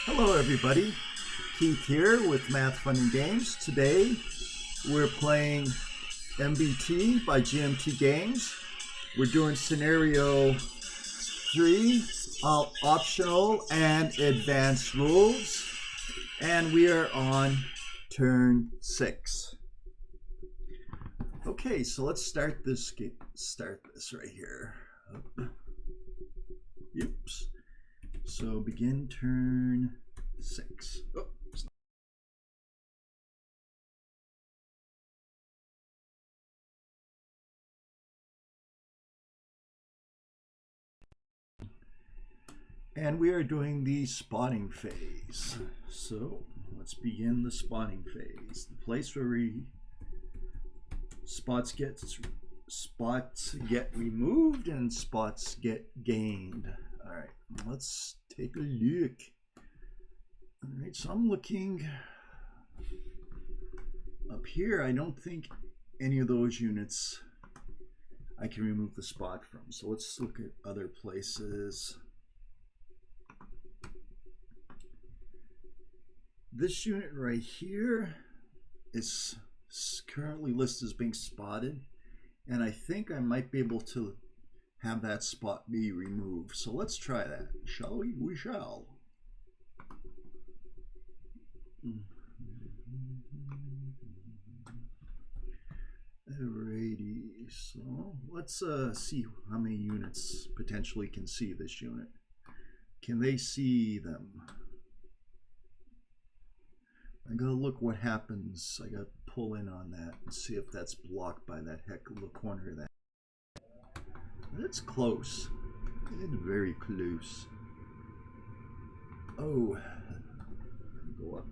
Hello everybody, Keith here with Math Fun and Games. Today we're playing MBT by GMT Games. We're doing scenario 3, optional and advanced rules, and we are on turn 6. Okay, so let's start this right here. Oops. So begin turn 6. Oh. And we are doing the spotting phase. So let's begin the spotting phase. The place where spots get removed and spots get gained. All right, let's take a look. All right, so I'm looking up here. I don't think any of those units I can remove the spot from. So let's look at other places. This unit right here is currently listed as being spotted, and I think I might be able to have that spot be removed. So let's try that, shall we? We shall. Alrighty, so let's see how many units potentially can see this unit. Can they see them? I gotta look what happens. I gotta pull in on that and see if that's blocked by that heck of a corner of that. That's close. It's very close. Oh, go up.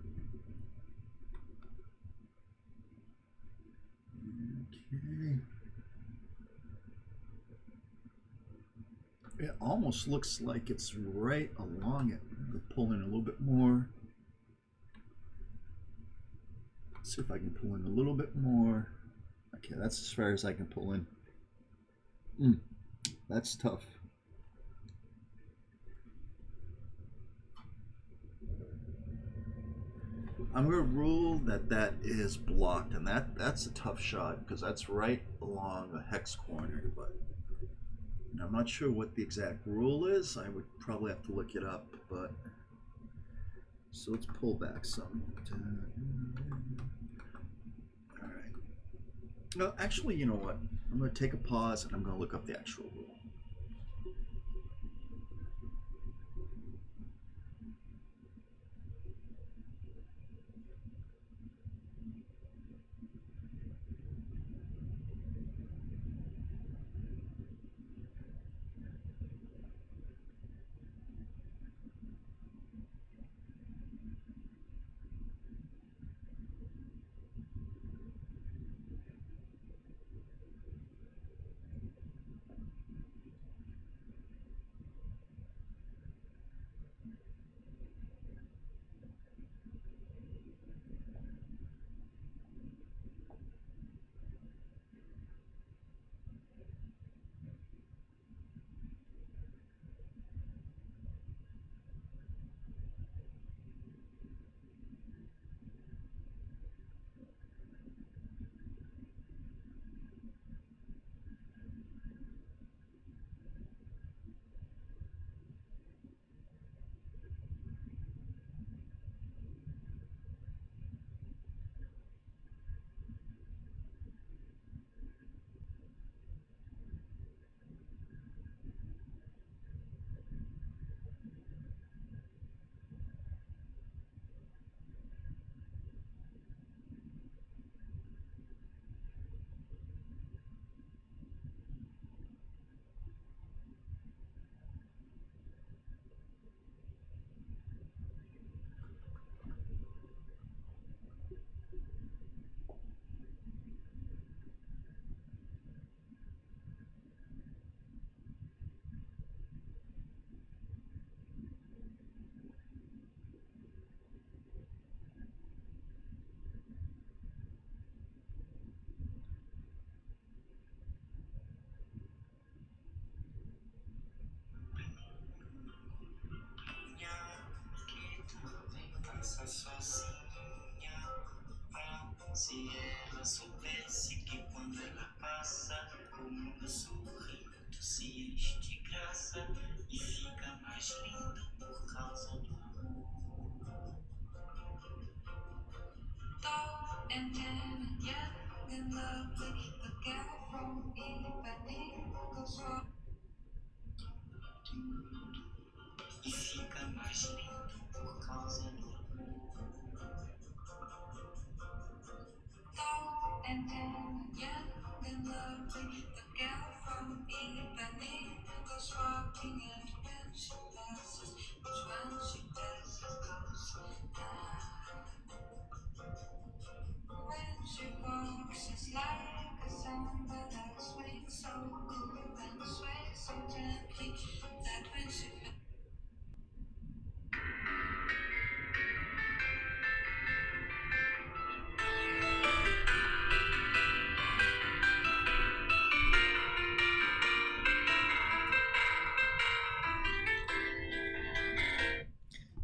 Okay. It almost looks like it's right along it. I'm gonna pull in a little bit more. See if I can pull in a little bit more. Okay, that's as far as I can pull in. That's tough. I'm going to rule that that is blocked, and that's a tough shot because that's right along the hex corner. But I'm not sure what the exact rule is. I would probably have to look it up. But so let's pull back some. All right. No, actually, you know what? I'm going to take a pause and I'm going to look up the actual rule.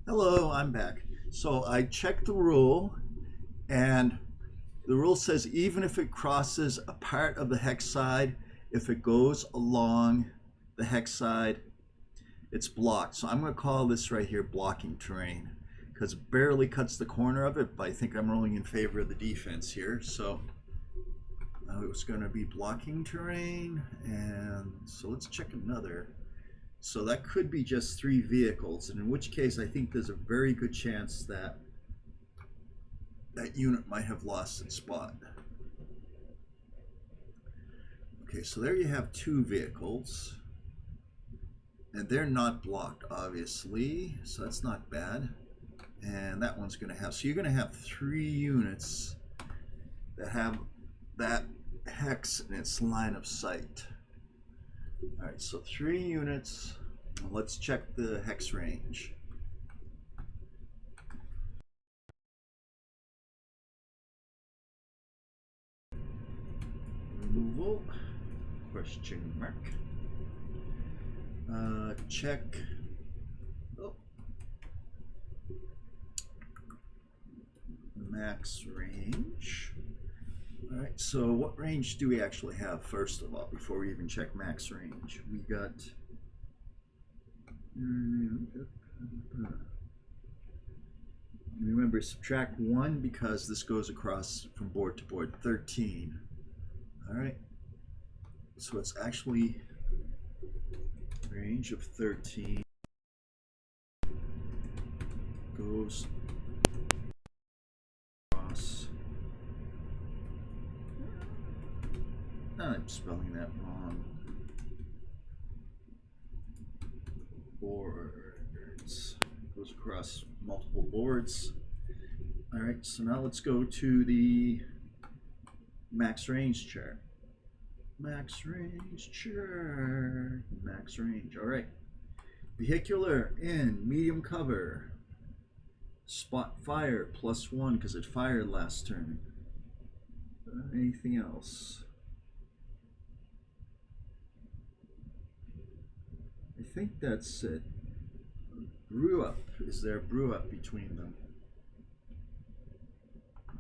Hello, I'm back. So I checked the rule, and the rule says even if it crosses a part of the hex side, if it goes along the hex side, it's blocked. So I'm going to call this right here blocking terrain because it barely cuts the corner of it, but I think I'm rolling in favor of the defense here. So it's going to be blocking terrain, and so let's check another. So that could be just 3 vehicles, and in which case I think there's a very good chance that that unit might have lost its spot. Okay, so there you have 2 vehicles, and they're not blocked, obviously, so that's not bad. And that one's going to have, so you're going to have 3 units that have that hex in its line of sight. All right, so 3 units. Let's check the hex range. Removal, question mark. Check. Oh. Max range. All right, so what range do we actually have first of all before we even check max range? We got remember, subtract 1 because this goes across from board to board. 13. All right, so it's actually range of 13 goes across. I'm spelling that wrong. Boards. Goes across multiple boards. All right, so now let's go to the max range chart. Max range chart. Max range. All right. Vehicular in medium cover. Spot fire +1 because it fired last turn. Anything else? I think that's it. Brew up. Is there a brew up between them?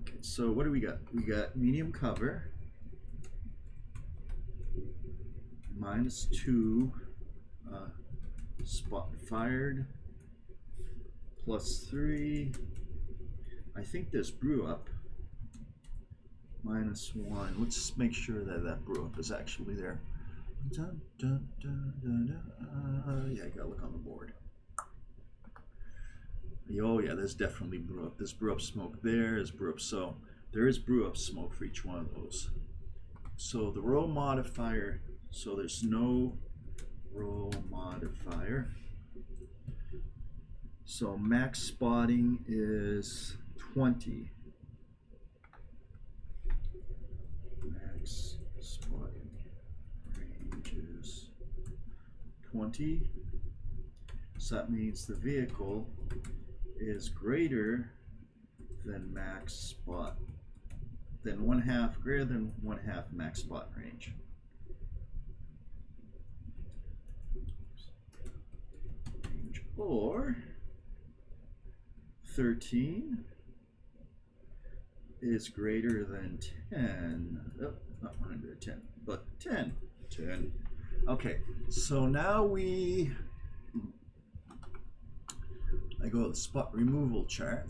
Okay, so what do we got? We got medium cover. -2. Spot fired. +3. I think there's brew up. -1. Let's just make sure that that brew up is actually there. Dun, dun, dun, dun, dun. Yeah, I gotta look on the board. Oh yeah, there's definitely brew up. There's brew up smoke there. There's brew up. So there is brew up smoke for each one of those. So the roll modifier. So there's no roll modifier. So max spotting is 20. Max spotting range is 20. So that means the vehicle is greater than max spot, then greater than 1/2 max spot range. Or 13 is greater than 10. Oh, not 110, but 10. 10. Okay, so now I go to the spot removal chart.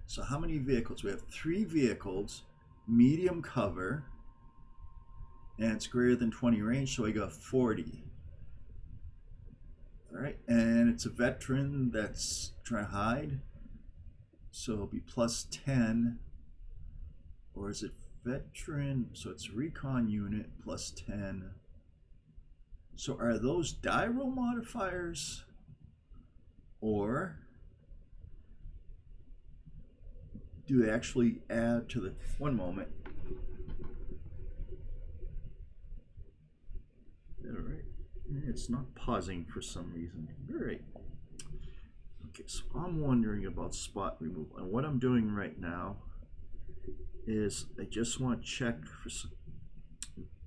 So how many vehicles? We have 3 vehicles, medium cover, and it's greater than 20 range, so I got 40. All right, and it's a veteran that's trying to hide, so it'll be plus 10, or is it veteran? So it's recon unit plus 10. So are those die roll modifiers, or do they actually add to the, one moment. All right, it's not pausing for some reason. All right. Okay, so I'm wondering about spot removal, and what I'm doing right now is I just want to check for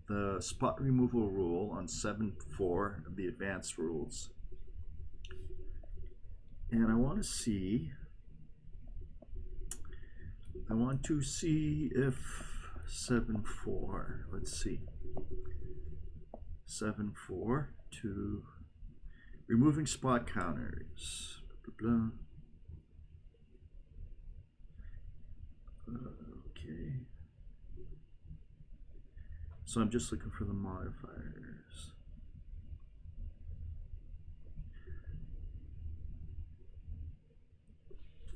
the spot removal rule on 7.4 of the advanced rules, and I want to see if 7.4, let's see, 7.4 to removing spot counters, blah, blah, blah. Okay, so I'm just looking for the modifiers.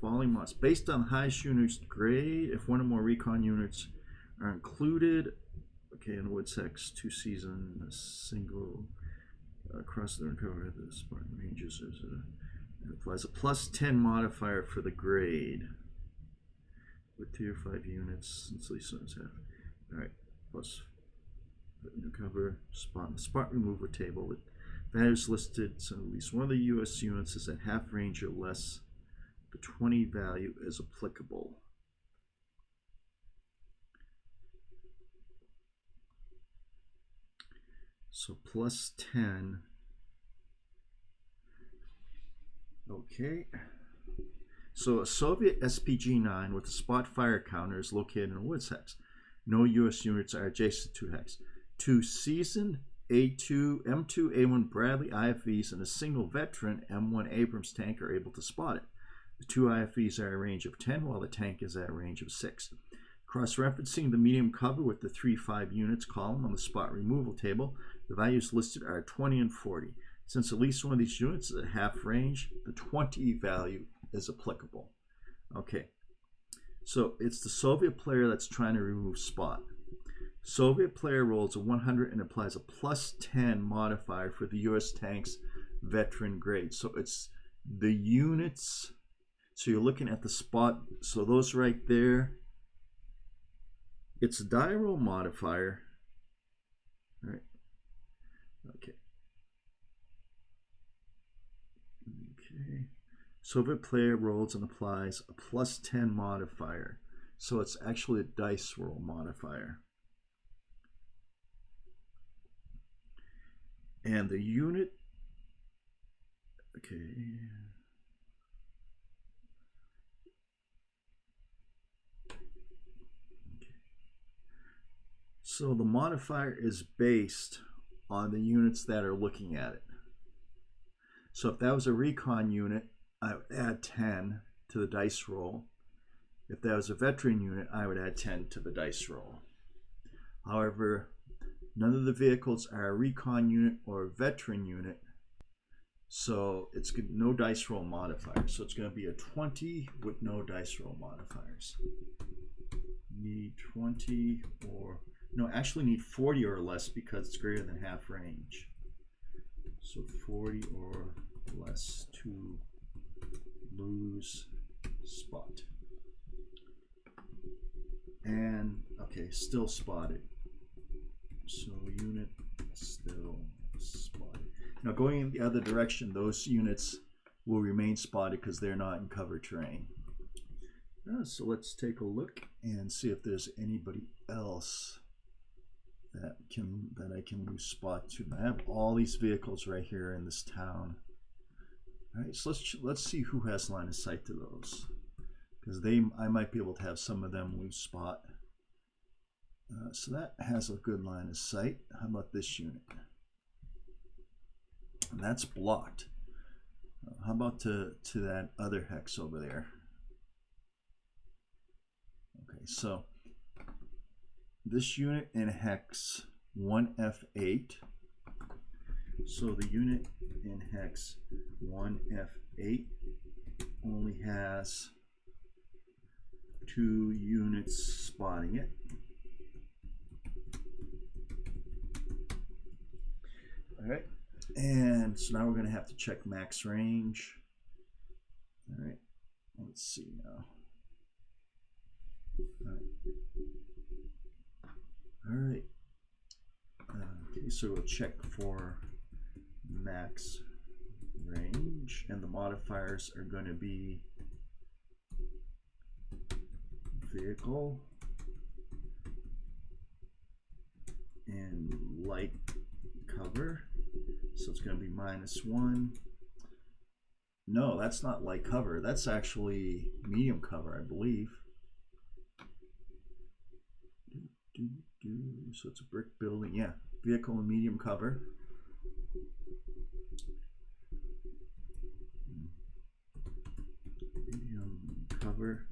Following mods based on highest unit's grade. If one or more recon units are included, okay, in Woods Hex 2 season, a single across the recover the Spartan ranges, it applies a plus 10 modifier for the grade with tier 5 units since at least have. All right, plus recover spot removal table with values listed, so at least one of the U.S. units is at half range or less. The 20 value is applicable. So plus 10. Okay. So a Soviet SPG-9 with a spot fire counter is located in a Woods Hex. No U.S. units are adjacent to Hex. 2 seasoned A2, M2, A1 Bradley IFVs and a single veteran M1 Abrams tank are able to spot it. The 2 IFVs are at a range of 10, while the tank is at a range of 6. Cross-referencing the medium cover with the 3-5 units column on the spot removal table, the values listed are 20 and 40. Since at least one of these units is at half range, the 20 value is applicable. Okay, so it's the Soviet player that's trying to remove spot. Soviet player rolls a 100 and applies a plus 10 modifier for the U.S. tank's veteran grade. So it's the units. So you're looking at the spot, so those right there, it's a die roll modifier. All right. Okay. Okay. Soviet player rolls and applies a plus 10 modifier. So it's actually a dice roll modifier. And the unit, okay. So the modifier is based on the units that are looking at it. So if that was a recon unit, I would add 10 to the dice roll. If that was a veteran unit, I would add 10 to the dice roll. However, none of the vehicles are a recon unit or a veteran unit, so it's no dice roll modifier. So it's going to be a 20 with no dice roll modifiers. Need 20 or... No, actually need 40 or less because it's greater than half range. So 40 or less to lose spot. And, okay, still spotted. So unit still spotted. Now going in the other direction, those units will remain spotted because they're not in cover terrain. So let's take a look and see if there's anybody else that I can lose spot to. I have all these vehicles right here in this town. All right, so let's see who has line of sight to those. because I might be able to have some of them lose spot. So that has a good line of sight. How about this unit? And that's blocked. How about to that other hex over there? Okay, so this unit in hex 1F8. So the unit in hex 1F8 only has 2 units spotting it. All right, and so now we're going to have to check max range. All right, let's see now. All right. Okay, so we'll check for max range, and the modifiers are going to be vehicle and light cover. So it's going to be -1. No, that's not light cover. That's actually medium cover, I believe. So it's a brick building. Yeah, vehicle and medium cover. Medium cover,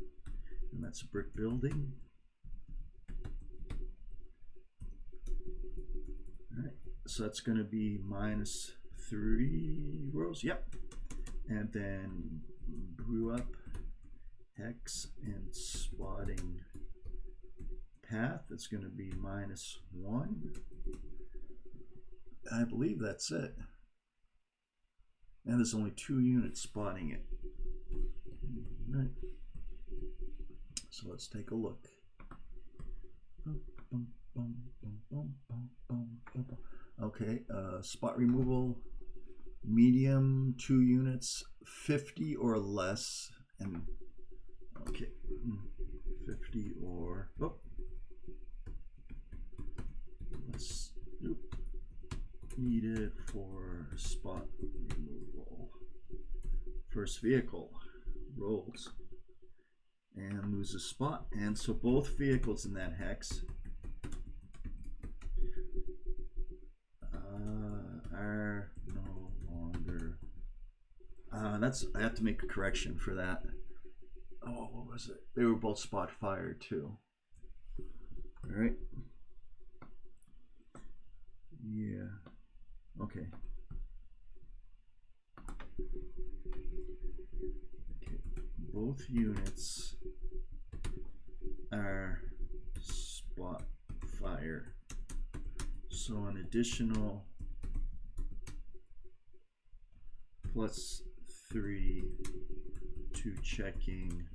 and that's a brick building. All right, so that's going to be -3 rows. Yep. And then brew up hex and spotting path. It's going to be -1. I believe that's it. And there's only 2 units spotting it. All right. So let's take a look. Okay, spot removal, medium 2 units, 50 or less, and okay, 50 or less. Nope. Needed for spot removal. First vehicle rolls and loses spot, and so both vehicles in that hex are no longer. I have to make a correction for that. Oh, what was it? They were both spot fired too. All right. Yeah. Okay. Both units are spot fire. So an additional +3 to checking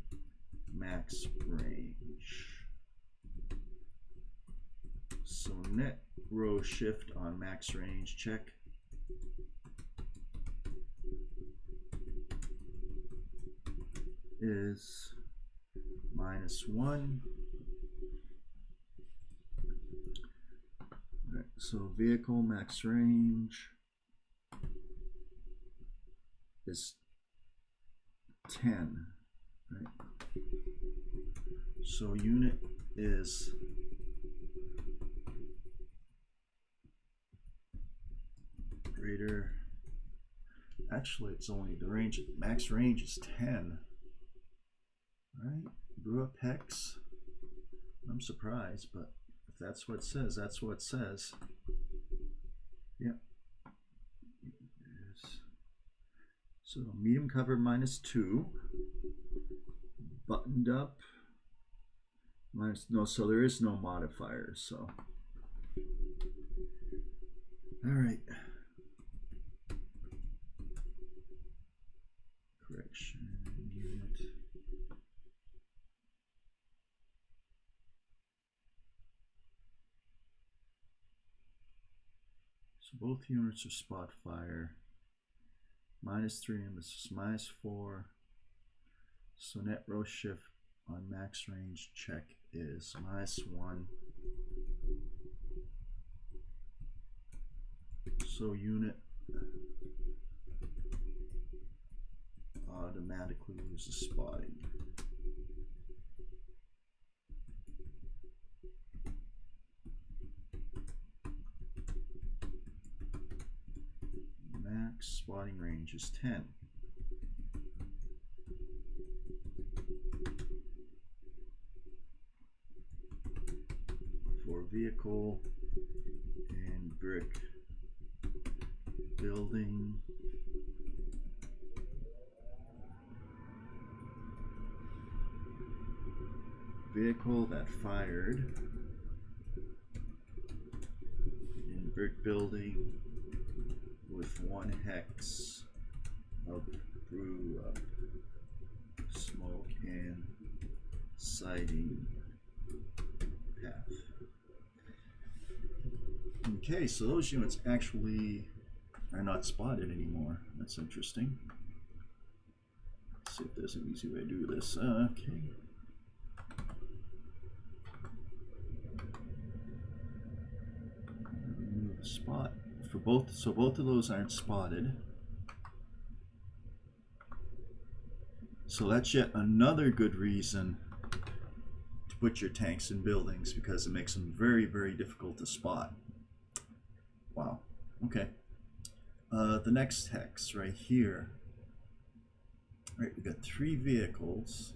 max range. So net row shift on max range check. Is -1. Right, so vehicle max range is 10. Right. So unit is greater. Actually, it's only the range. Max range is 10. Right, brew up hex. I'm surprised, but if that's what it says, that's what it says. Yep. So medium cover -2. Buttoned up no, so there is no modifiers. So all right. Correction unit. So both units are spot fire. -3, and this is -4. So net row shift on max range check is -1. So unit automatically loses spotting. max spotting range is 10. For vehicle and brick building. Vehicle that fired in brick building with 1 hex of brew up, smoke and siding path. Okay, so those units actually are not spotted anymore. That's interesting. Let's see if there's an easy way to do this. Okay. Remove the spot for both, so both of those aren't spotted. So that's yet another good reason to put your tanks in buildings, because it makes them very, very difficult to spot. Wow. Okay. The next hex right here. All right, we've got 3 vehicles.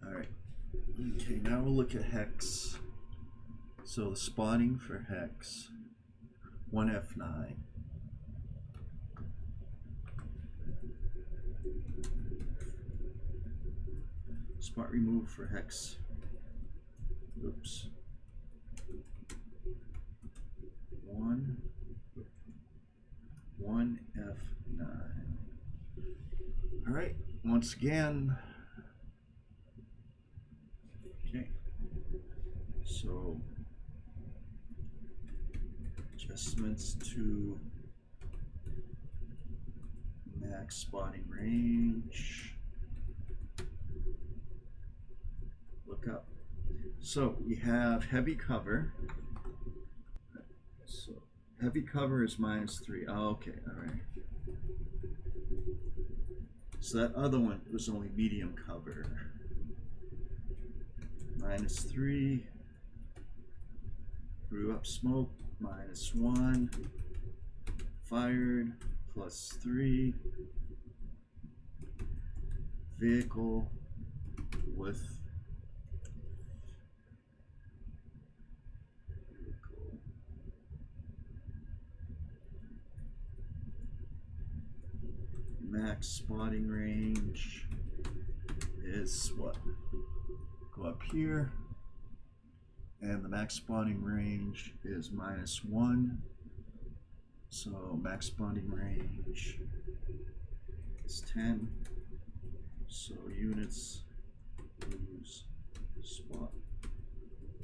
All right. Okay, now we'll look at hex. So the spotting for hex, 1F9. Spot remove for hex. Oops. 1F9. All right, once again. Okay. So adjustments to max spotting range. Look up. So we have heavy cover. So heavy cover is -3. Oh, okay, all right. So that other one was only medium cover. -3. Brew up smoke. -1. Fired. +3. Vehicle with max spotting range is what? Go up here, and the max spotting range is -1. So max spotting range is 10. So units lose spot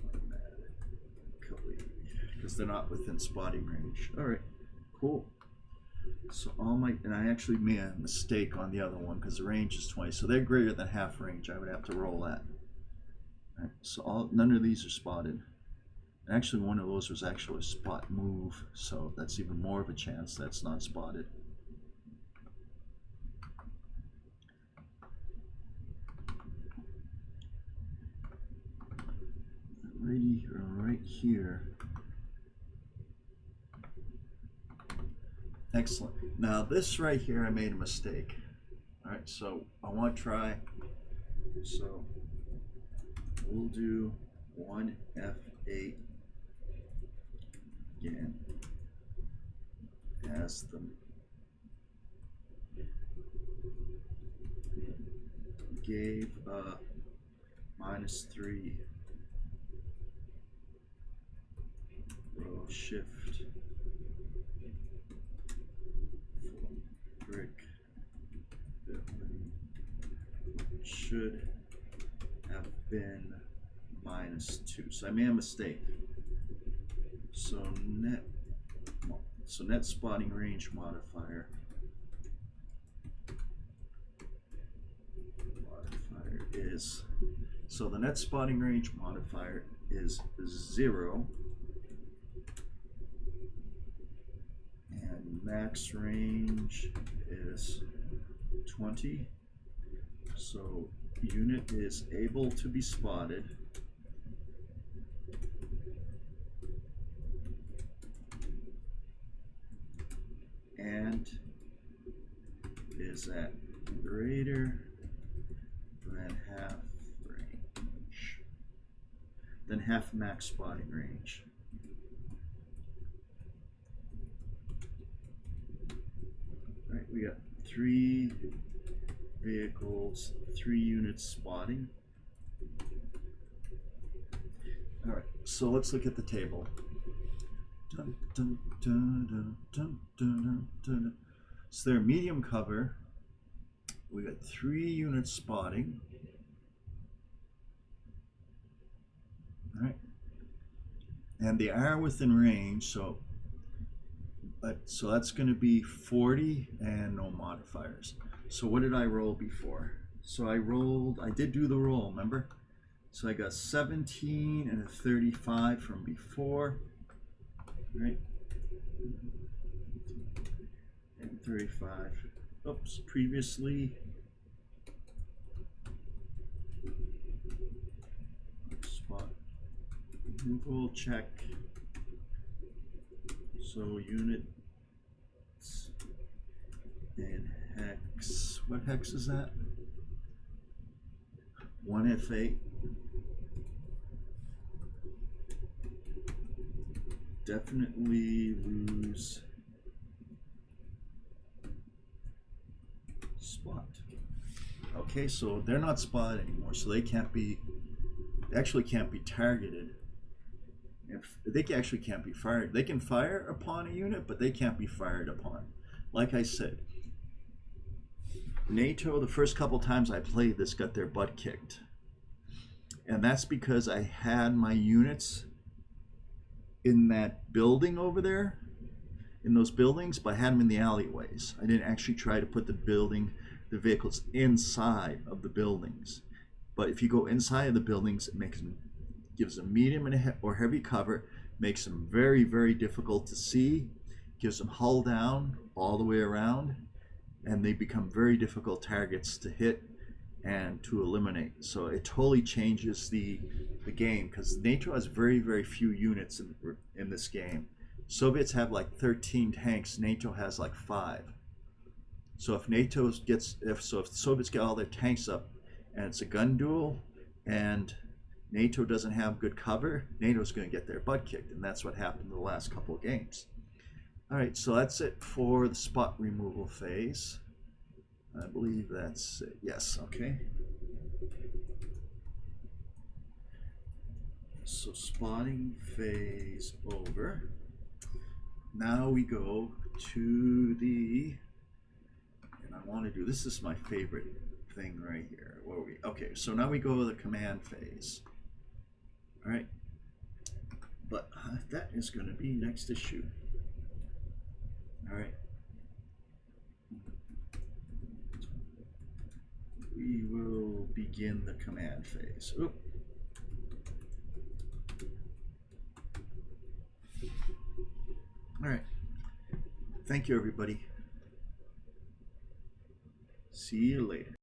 automatically because they're not within spotting range. All right, cool. So all my, and I actually made a mistake on the other one because the range is 20, so they're greater than half range. I would have to roll that. All right, so none of these are spotted. And actually, one of those was actually a spot move, so that's even more of a chance that's not spotted. Right here. Excellent. Now this right here, I made a mistake. All right, so I want to try. So we'll do 1F8 again as the gave -3 row shift brick building should have been -2. So I made a mistake. So net spotting range modifier is, so the net spotting range modifier is 0. And max range is 20. So unit is able to be spotted movement is at greater than half range, than half max spotting range. All right, we got 3 vehicles, 3 units spotting. All right, so let's look at the table. Dun, dun, dun, dun, dun, dun, dun, dun. So they're medium cover. We got 3 units spotting. All right, and they are within range. So that's going to be 40 and no modifiers. So what did I roll before? So I did do the roll, remember? So I got 17 and a 35 from before, right? And 35, oops, previously. Spot removal, check. So units and hex, what hex is that? 1F8. Definitely lose spot. Okay, so they're not spotted anymore, so they actually can't be targeted. If they actually can't be fired. They can fire upon a unit, but they can't be fired upon. Like I said, NATO, the first couple times I played this, got their butt kicked. And that's because I had my units in that building over there, in those buildings, but I had them in the alleyways. I didn't actually try to put the vehicles inside of the buildings. But if you go inside of the buildings, it gives them medium or heavy cover, makes them very, very difficult to see, gives them hull down all the way around, and they become very difficult targets to hit and to eliminate. So it totally changes the game, because NATO has very, very few units in this game. Soviets have like 13 tanks, NATO has like 5. So if if the Soviets get all their tanks up and it's a gun duel and NATO doesn't have good cover, NATO's going to get their butt kicked, and that's what happened in the last couple of games. All right, so that's it for the spot removal phase. I believe that's it. Yes, okay. So spotting phase over. Now we go to and I want to do, this is my favorite thing right here. Okay, so now we go to the command phase. All right, but that is going to be next issue. All right, we will begin the command phase. Oop. All right, thank you everybody. See you later.